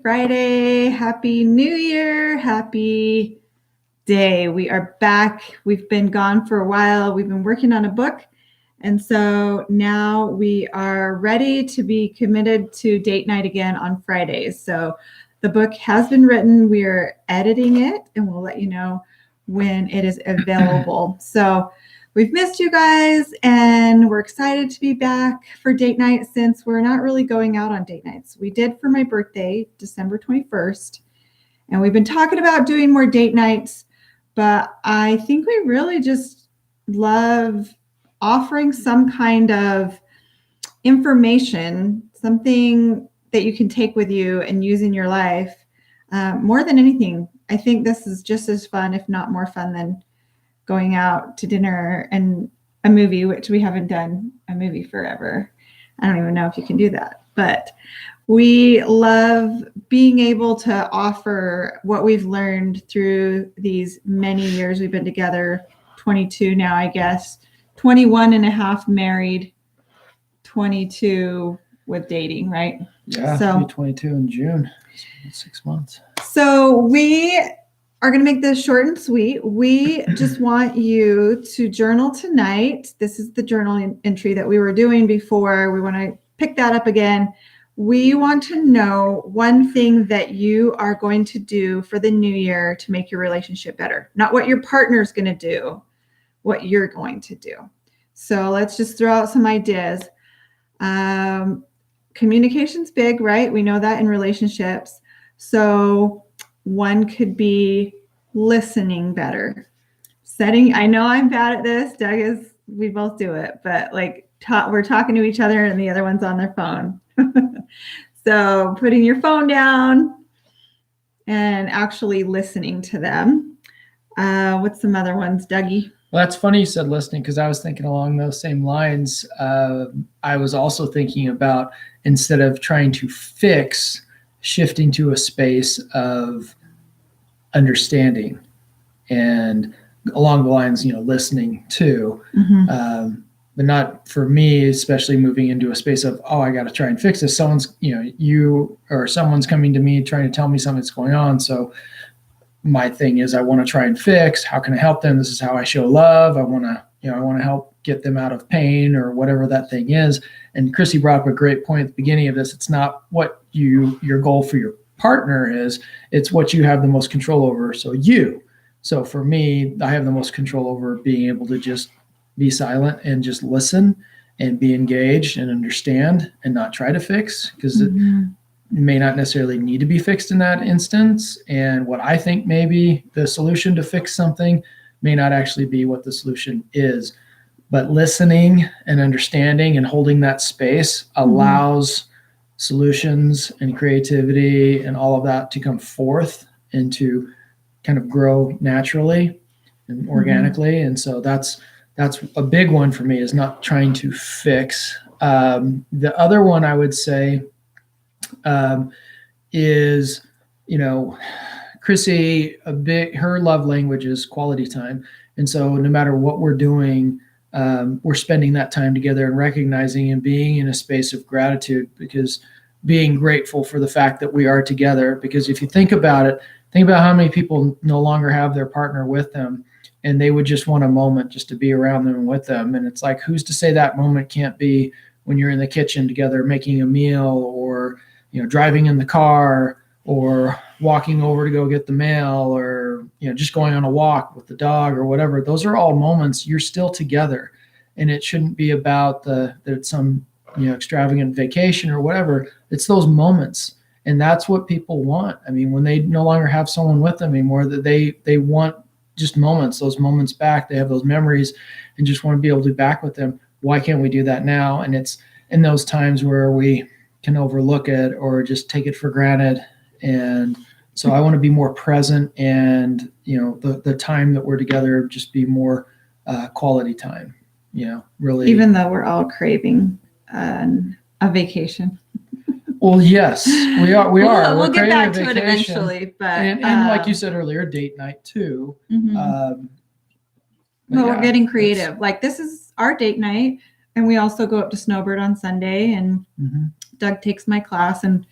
Friday. Happy New Year. Happy day. We are back. We've been gone for a while. We've been working on a book. And so now we are ready to be committed to date night again on Fridays. So the book has been written. We are editing it, and we'll let you know when it is available. So we've missed you guys, and we're excited to be back for date night since we're not really going out on date nights. We did for my birthday, December 21st, and we've been talking about doing more date nights, but I think we really just love offering some kind of information, something that you can take with you and use in your life. More than anything, I think this is just as fun, if not more fun, than going out to dinner and a movie, which we haven't done a movie forever. I don't even know if you can do that, but we love being able to offer what we've learned through these many years we've been together, 22 now, I guess, 21 and a half married, 22 with dating, right? Yeah, so 22 in June, 6 months. So we are going to make this short and sweet. We just want you to journal tonight. This is the journal entry that we were doing before. We want to pick that up again. We want to know one thing that you are going to do for the new year to make your relationship better. Not what your partner's going to do, what you're going to do. So let's just throw out some ideas. Communication's big, right? We know that in relationships. So one could be listening better. I know I'm bad at this. Doug is, we both do it, but like we're talking to each other and the other one's on their phone. So putting your phone down and actually listening to them. What's some other ones, Dougie? Well, that's funny you said listening, because I was thinking along those same lines. I was also thinking about, instead of trying to fix, shifting to a space of understanding, and along the lines, listening too. Mm-hmm. But not for me, especially moving into a space of, I got to try and fix this. Someone's, you or someone's coming to me trying to tell me something's going on. So my thing is, I want to try and fix. How can I help them? This is how I show love. I want to help get them out of pain or whatever that thing is. And Chrissy brought up a great point at the beginning of this. It's not what your goal for your partner is. It's what you have the most control over. So for me, I have the most control over being able to just be silent and just listen and be engaged and understand and not try to fix, because mm-hmm. It may not necessarily need to be fixed in that instance. And what I think may be the solution to fix something may not actually be what the solution is. But listening and understanding and holding that space allows mm-hmm. solutions and creativity and all of that to come forth and to kind of grow naturally and organically. Mm-hmm. And so that's a big one for me, is not trying to fix. The other one I would say is, Chrissy, her love language is quality time. And so no matter what we're doing, we're spending that time together and recognizing and being in a space of gratitude, because being grateful for the fact that we are together. Because if you think about it, think about how many people no longer have their partner with them, and they would just want a moment just to be around them and with them. And it's like, who's to say that moment can't be when you're in the kitchen together making a meal, or driving in the car, or walking over to go get the mail, or just going on a walk with the dog or whatever. Those are all moments you're still together, and it shouldn't be about that some extravagant vacation or whatever. It's those moments, and that's what people want. I mean, when they no longer have someone with them anymore, that they want just moments, those moments back. They have those memories and just want to be able to be back with them. Why can't we do that now? And it's in those times where we can overlook it or just take it for granted. And so I want to be more present, and the time that we're together just be more quality time, really. Even though we're all craving a vacation. Well, yes, we are. We'll get back to it eventually, but and like you said earlier, date night too. Mm-hmm. We're getting creative. Like, this is our date night, and we also go up to Snowbird on Sunday, and mm-hmm. Doug takes my class, and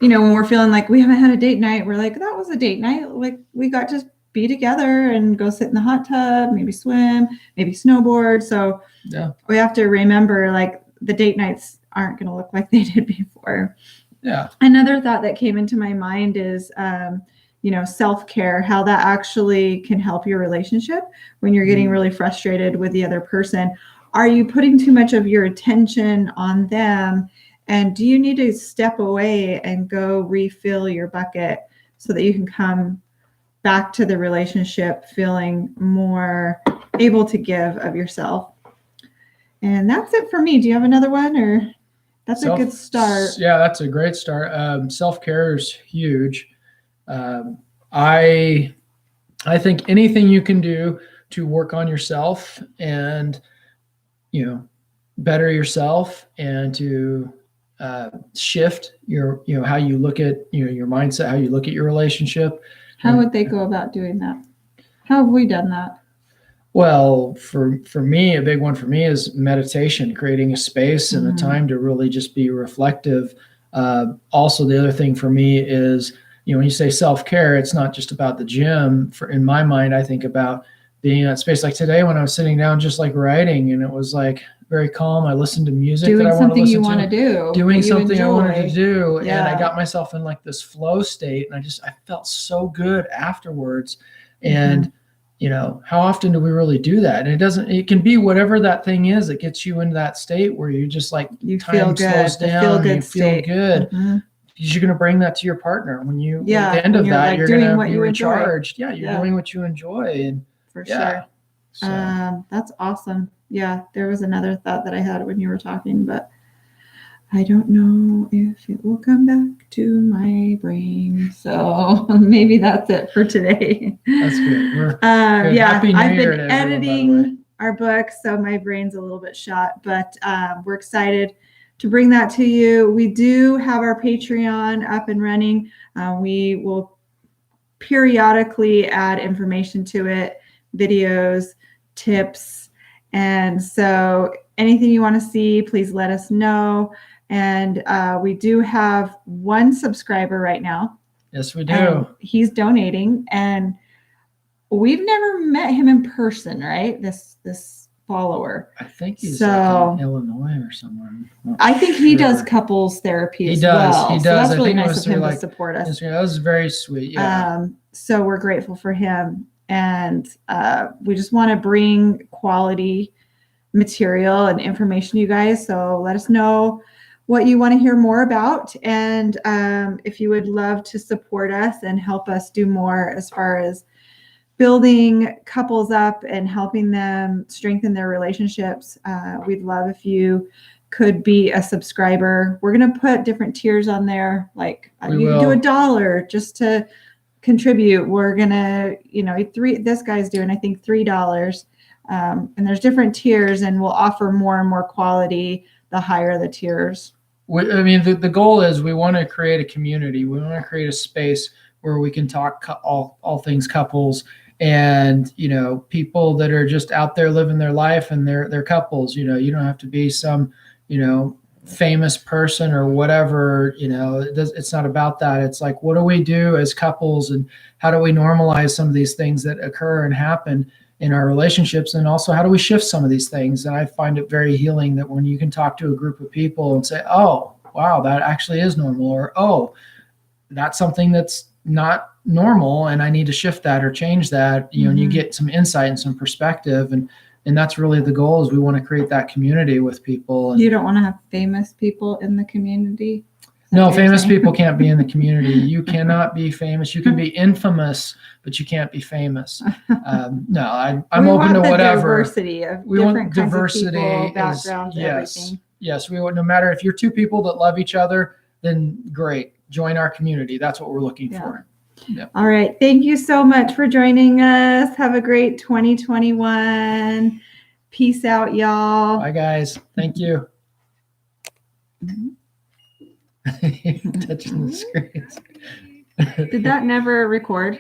when we're feeling like we haven't had a date night, we're like, that was a date night. Like we got to be together and go sit in the hot tub, maybe swim, maybe snowboard. So Yeah. we have to remember like the date nights aren't going to look like they did before. Yeah. Another thought that came into my mind is, self-care, how that actually can help your relationship when you're getting really frustrated with the other person. Are you putting too much of your attention on them? And do you need to step away and go refill your bucket so that you can come back to the relationship feeling more able to give of yourself? And that's it for me. Do you have another one, or that's a good start? Yeah, that's a great start. Self-care is huge. I think anything you can do to work on yourself and, better yourself and to shift your, how you look at, your mindset, how you look at your relationship. How would they go about doing that? How have we done that? Well, for me, a big one for me is meditation, creating a space and a time to really just be reflective. Also, the other thing for me is, when you say self-care, it's not just about the gym. In my mind, I think about being in that space. Like today when I was sitting down, just like writing, and it was like very calm. I listened to music doing that I want to listen you want to do. Doing something I wanted to do. Yeah. And I got myself in like this flow state, and I felt so good afterwards. And how often do we really do that? And it can be whatever that thing is that gets you into that state where you just like time slows down, you feel good. Because you're going to bring that to your partner when at the end of that, like you're going to be recharged. Yeah, you're doing what you enjoy. And for sure. So. That's awesome. Yeah, there was another thought that I had when you were talking, but I don't know if it will come back to my brain. So maybe that's it for today. That's good. I've been editing our book, so my brain's a little bit shot, but we're excited to bring that to you. We do have our Patreon up and running. We will periodically add information to it, videos, tips. And so anything you want to see, please let us know. And we do have one subscriber right now. Yes, we do. He's donating, and we've never met him in person, right? This follower. I think he's like in Illinois or somewhere. I think he does couples therapy as well. He does. So that's really nice of him to support us. That was very sweet. Yeah. So we're grateful for him. And we just want to bring quality material and information to you guys. So let us know what you want to hear more about. And if you would love to support us and help us do more as far as building couples up and helping them strengthen their relationships, we'd love if you could be a subscriber. We're going to put different tiers on there. Like you can do $1 just to contribute. We're going to, this guy's doing, I think, $3. And there's different tiers, and we'll offer more and more quality the higher the tiers. The goal is we want to create a community. We want to create a space where we can talk all things couples and, people that are just out there living their life and they're couples. You don't have to be some, famous person or whatever. It's not about that. It's like, what do we do as couples, and how do we normalize some of these things that occur and happen in our relationships, and also how do we shift some of these things? And I find it very healing that when you can talk to a group of people and say, oh, wow, that actually is normal, or oh, that's something that's not normal and I need to shift that or change that, and you get some insight and some perspective, and that's really the goal. Is we want to create that community with people. And you don't want to have famous people in the community? No, famous people can't be in the community. You cannot be famous. You can be infamous, but you can't be famous. No, I'm open to whatever. Diversity of different kinds of people, backgrounds, everything. Yes, we want. No matter if you're two people that love each other, then great. Join our community. That's what we're looking for. Yeah. All right. Thank you so much for joining us. Have a great 2021. Peace out, y'all. Bye, guys. Thank you. Touching the screens. Did that never record?